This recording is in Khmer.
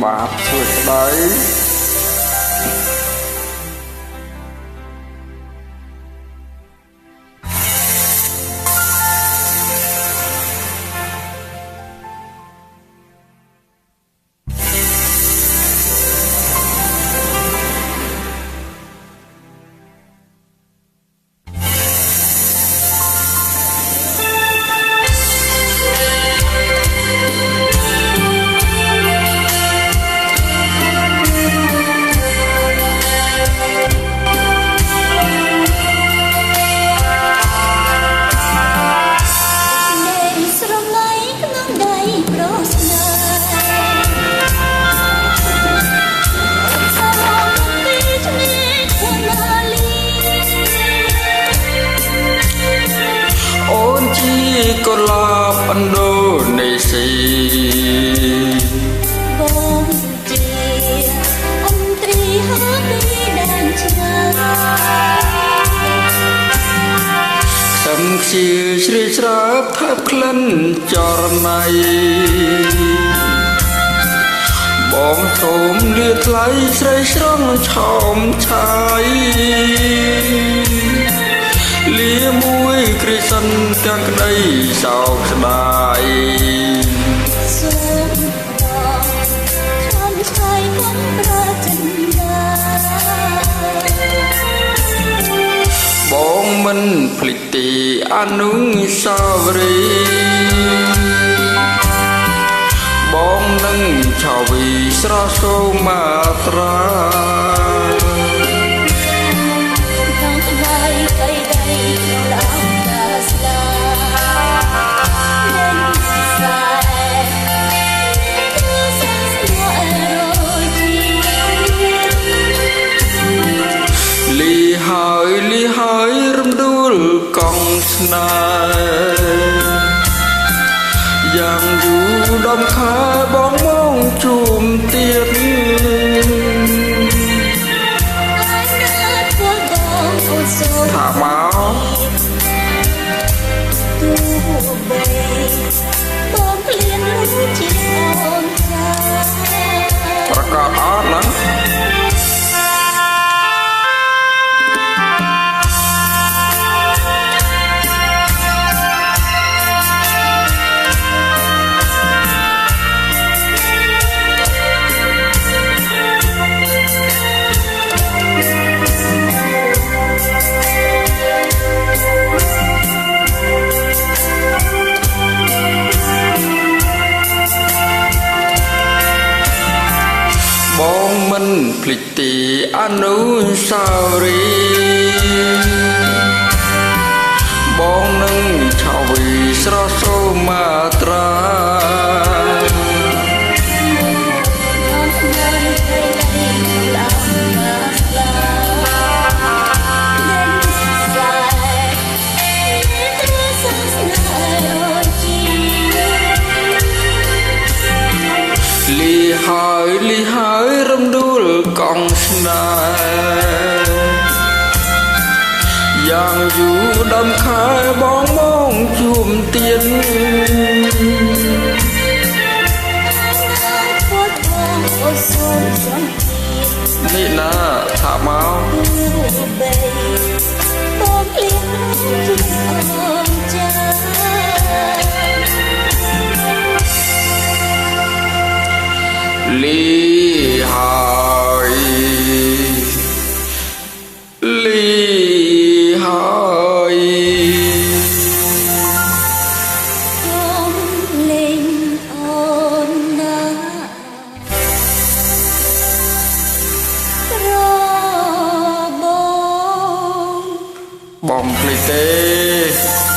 បាទសួស្តីកុលាបឥណ្ឌូនេស៊ីបងជាអន្ត្រីហាពីដែនឆ្ងាយសំខ្ជាជ្រាយច្រើបថើបក្លិនចរណៃបងសូមលាថ្លៃស្រីស្រងឆោមឆាយលាមួយគ្រាសិនទាំងក្តីសោកស្ដាយសូមបងខ្ញុំឆ្លៃកំប្រចិនដាបងមិនភ្លេចទីអនុស្សាវរីយ៍បងនឹងឆាវីស្រស់សូមាត្រាលីហើយរំដួលកង់ស្នេហ៍យ៉ាងយូរដំខែបងមកជួមទៀតថាមកបងភ្លៀនរូបជាអូនចាប្រកាសអត់ណាបងមិនភ្លេចទីអនុស្សាវរីយ៍បងនឹងឆាវីស្រស់សូមាត្រាលីហើយរំដួលកង់ស្នេហ៍យ៉ាងយូរដំខែបងមកជួមទៀតនេះណាថាមកបងភ្លៀងរូបជាអូនចាលីហើយខ្ញុំលេងអូនណារបងភ្លេចទេ